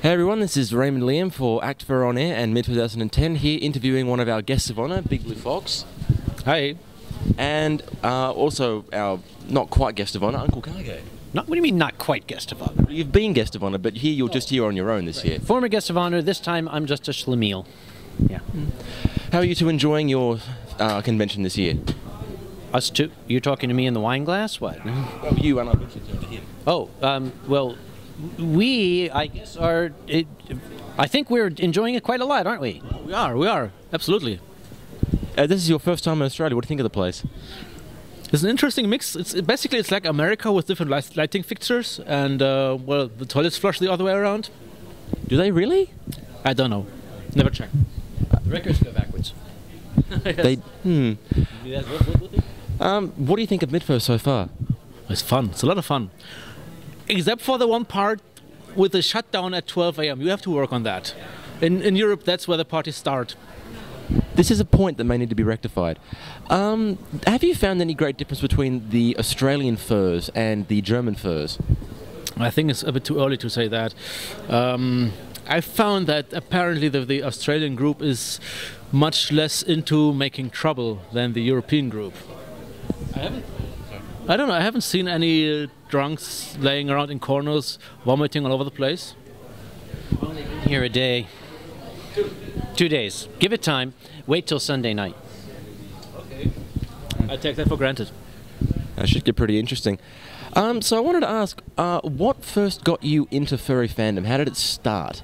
Hey everyone, this is Raymond Liam for MiDFur On Air and mid-2010 here interviewing one of our guests of honour, Big Blue Fox. Hi. And also our not quite guest of honour, Uncle Kage. What do you mean not quite guest of honour? You've been guest of honour, but here you're just here on your own this year. Former guest of honour, this time I'm just a schlemiel. Yeah. How are you two enjoying your convention this year? Us two? You're talking to me in the wine glass? What? Well, you and I mentioned to him. Oh, well, we, I guess, I think we're enjoying it quite a lot, aren't we? We are, absolutely. This is your first time in Australia. What do you think of the place? It's an interesting mix. Basically it's like America with different lighting fixtures, and well, the toilets flush the other way around. Do they really? I don't know. Never checked. The records go backwards. Yes. They. What What do you think of MiDFur so far? It's fun. It's a lot of fun. Except for the one part with the shutdown at 12 a.m. You have to work on that. In Europe, that's where the parties start. This is a point that may need to be rectified. Have you found any great difference between the Australian furs and the German furs? I think it's a bit too early to say that. I found that apparently the Australian group is much less into making trouble than the European group. I don't know, I haven't seen any drunks laying around in corners, vomiting all over the place. Here a day. 2 days. Give it time. Wait till Sunday night. Okay. I take that for granted. That should get pretty interesting. So I wanted to ask, what first got you into furry fandom? How did it start?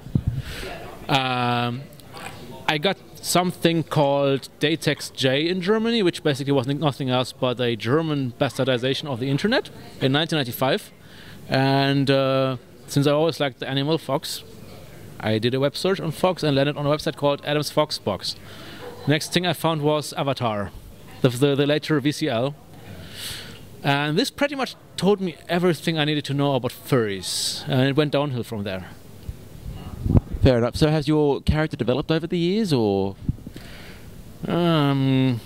I got something called Datex J in Germany, which basically was nothing else but a German bastardization of the internet in 1995. And since I always liked the animal fox, I did a web search on Fox and landed on a website called Adam's Fox Box. Next thing I found was Avatar, the later VCL. And this pretty much told me everything I needed to know about furries. And it went downhill from there. Fair enough. So has your character developed over the years, or? I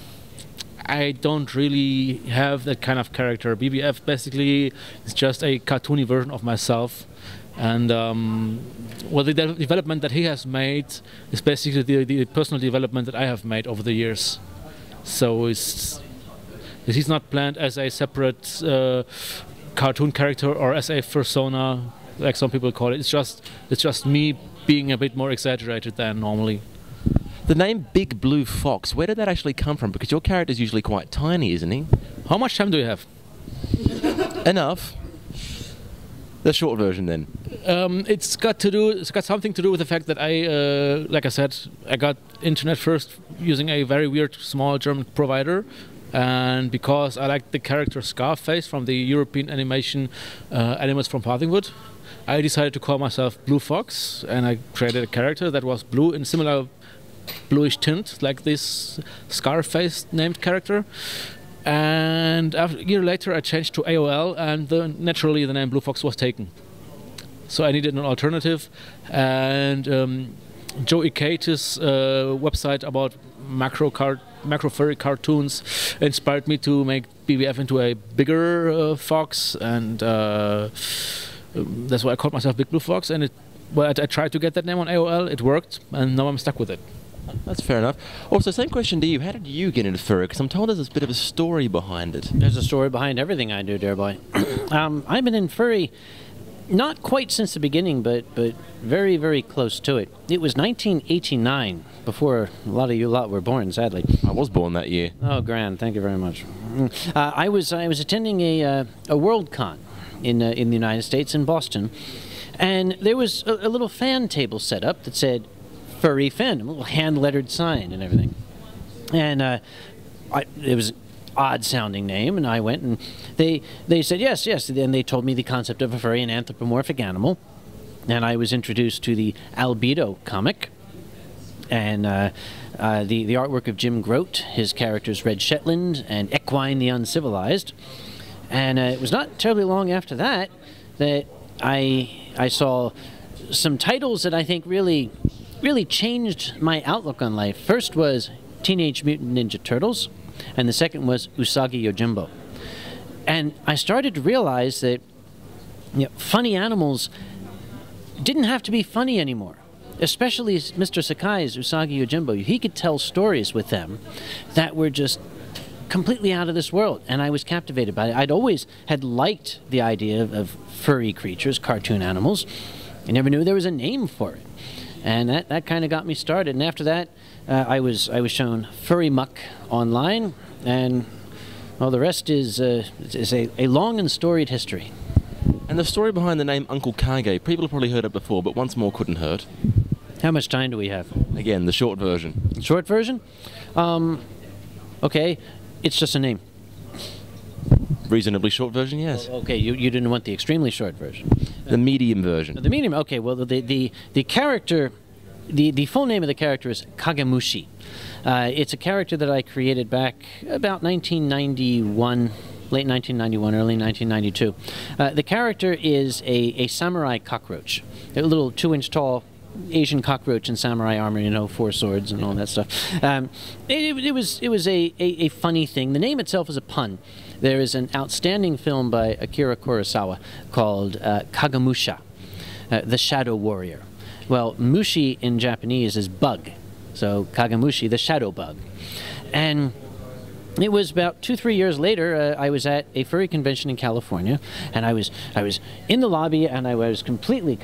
don't really have that kind of character. BBF basically is just a cartoony version of myself. And well, the development that he has made is basically the personal development that I have made over the years. So he's not planned as a separate cartoon character or as a fursona, like some people call it. It's just me being a bit more exaggerated than normally. The name Big Blue Fox, where did that actually come from? Because your character's usually quite tiny, isn't he? How much time do you have? Enough. The short version, then. It's got something to do with the fact that like I said, I got internet first using a very weird small German provider, and because I liked the character Scarface from the European animation Animals from Pathingwood, I decided to call myself Blue Fox, and I created a character that was blue in similar bluish tint like this Scarface named character. And a year later I changed to AOL, and naturally the name Blue Fox was taken. So I needed an alternative, and Joe Ikate's website about macro furry cartoons inspired me to make BBF into a bigger fox, and that's why I called myself Big Blue Fox. And I tried to get that name on AOL, it worked, and now I'm stuck with it. That's fair enough. Also, same question to you. How did you get into furry? Because I'm told there's a bit of a story behind it. There's a story behind everything I do, dear boy. I've been in furry not quite since the beginning, but very, very close to it. It was 1989, before a lot of you lot were born, sadly. I was born that year. Oh, grand. Thank you very much. I was attending a Worldcon in the United States in Boston, and there was a little fan table set up that said Furry Fandom, a little hand-lettered sign and everything. And it was an odd-sounding name, and I went, and they said yes, and they told me the concept of a furry, an anthropomorphic animal, and I was introduced to the Albedo comic, and the artwork of Jim Grote, his characters Red Shetland and Equine the Uncivilized. And it was not terribly long after that that I saw some titles that I think really changed my outlook on life. First was Teenage Mutant Ninja Turtles, and the second was Usagi Yojimbo. And I started to realize that funny animals didn't have to be funny anymore. Especially Mr. Sakai's Usagi Yojimbo. He could tell stories with them that were just completely out of this world, and I was captivated by it. I'd always had liked the idea of furry creatures, cartoon animals. I never knew there was a name for it, and that kind of got me started. And after that, I was shown Furry Muck online, and well, the rest is a long and storied history. And the story behind the name Uncle Kage, people have probably heard it before, but once more couldn't hurt. How much time do we have? Again, the short version. Short version? Okay, it's just a name. Reasonably short version, yes. Okay, you didn't want the extremely short version. The medium version. The medium, okay, well, the character, the full name of the character is Kagemushi. It's a character that I created back about 1991, late 1991, early 1992. The character is a samurai cockroach, a little 2-inch tall Asian cockroach in samurai armor, you know, 4 swords and all that stuff. It was a funny thing. The name itself is a pun. There is an outstanding film by Akira Kurosawa called Kagemusha, the Shadow Warrior. Well, mushi in Japanese is bug, so Kagemushi, the shadow bug. And it was about 2-3 years later, I was at a furry convention in California, and I was in the lobby, and I was completely,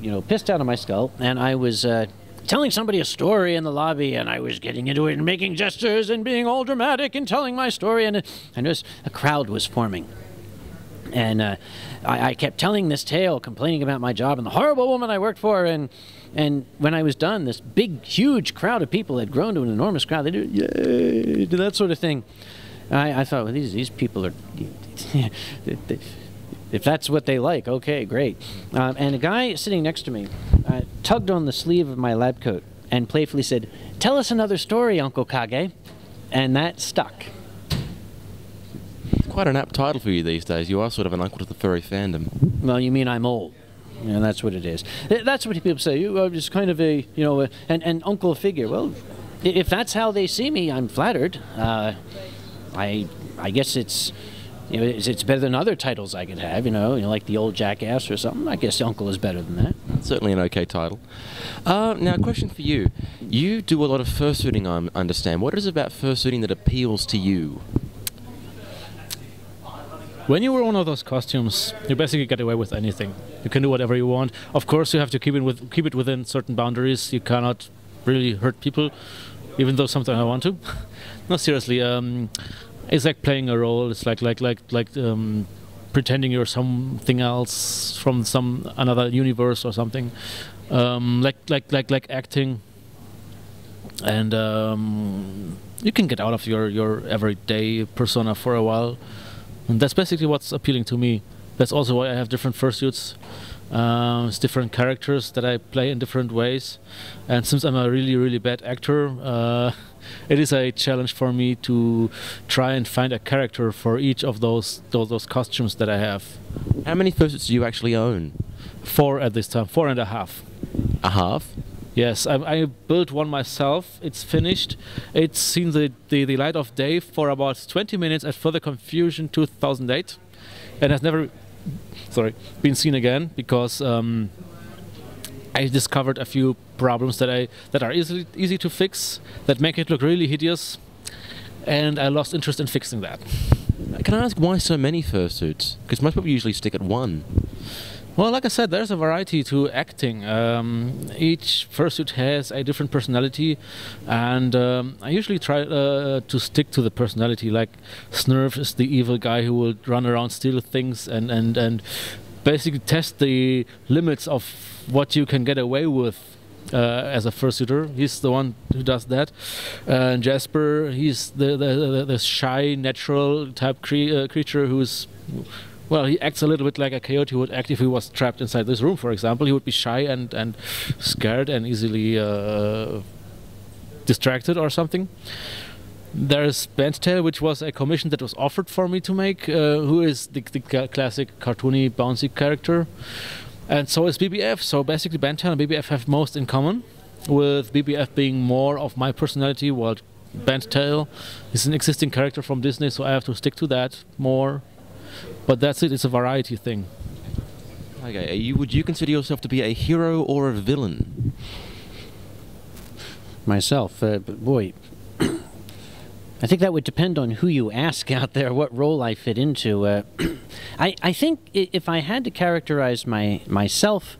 you know, pissed out of my skull, and I was telling somebody a story in the lobby, and I was getting into it and making gestures and being all dramatic and telling my story, and I noticed a crowd was forming. And I kept telling this tale, complaining about my job and the horrible woman I worked for, and when I was done, this big, huge crowd of people had grown to an enormous crowd. They do, yay, do that sort of thing. I thought, well, these people are, if that's what they like, okay, great. And a guy sitting next to me tugged on the sleeve of my lab coat and playfully said, "Tell us another story, Uncle Kage." And that stuck. Quite an apt title for you these days. You are sort of an uncle to the furry fandom. Well, you mean I'm old. You know, that's what it is. That's what people say. You are just kind of a, you know, an uncle figure. Well, if that's how they see me, I'm flattered. I guess it's, you know, it's better than other titles I could have. You know, like the old jackass or something. I guess uncle is better than that. Certainly an okay title. Now, a question for you. You do a lot of fursuiting, I understand. What is it about fursuiting that appeals to you? When you wear one of those costumes, you basically get away with anything. You can do whatever you want. Of course, you have to keep it within certain boundaries. You cannot really hurt people, even though sometimes I want to. No, seriously. It's like playing a role. It's like pretending you're something else from another universe or something. Like acting. And you can get out of your everyday persona for a while. And that's basically what's appealing to me. That's also why I have different fursuits. It's different characters that I play in different ways. And since I'm a really, really bad actor, it is a challenge for me to try and find a character for each of those costumes that I have. How many fursuits do you actually own? 4 at this time, 4.5. A half? Yes, I built one myself. It's finished. It's seen the light of day for about 20 minutes at Further Confusion 2008, and has never, been seen again because I discovered a few problems that are easy to fix, that make it look really hideous, and I lost interest in fixing that. Can I ask why so many fursuits? Because most people usually stick at one. Well, like I said, there's a variety to acting. Each fursuit has a different personality, and I usually try to stick to the personality. Like Snurf is the evil guy who will run around, steal things, and basically test the limits of what you can get away with as a fursuiter. He's the one who does that. And Jasper, he's the shy, natural type creature who's... Well, he acts a little bit like a coyote would act if he was trapped inside this room, for example. He would be shy and scared and easily distracted or something. There's Bandtail, which was a commission that was offered for me to make, who is the classic cartoony, bouncy character. And so is BBF. So basically Bandtail and BBF have most in common, with BBF being more of my personality, while Bandtail is an existing character from Disney, so I have to stick to that more. But that's it, it's a variety thing. Okay, would you consider yourself to be a hero or a villain? Myself, boy, I think that would depend on who you ask out there, what role I fit into. I think if I had to characterize myself,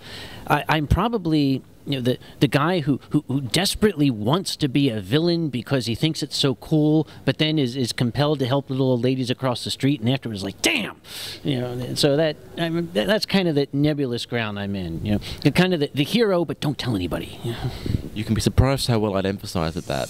I'm probably the guy who desperately wants to be a villain because he thinks it's so cool, but then is compelled to help little old ladies across the street, and afterwards like, damn, So that's kind of the nebulous ground I'm in. Kind of the hero, but don't tell anybody. You can be surprised how well I'd emphasize at that.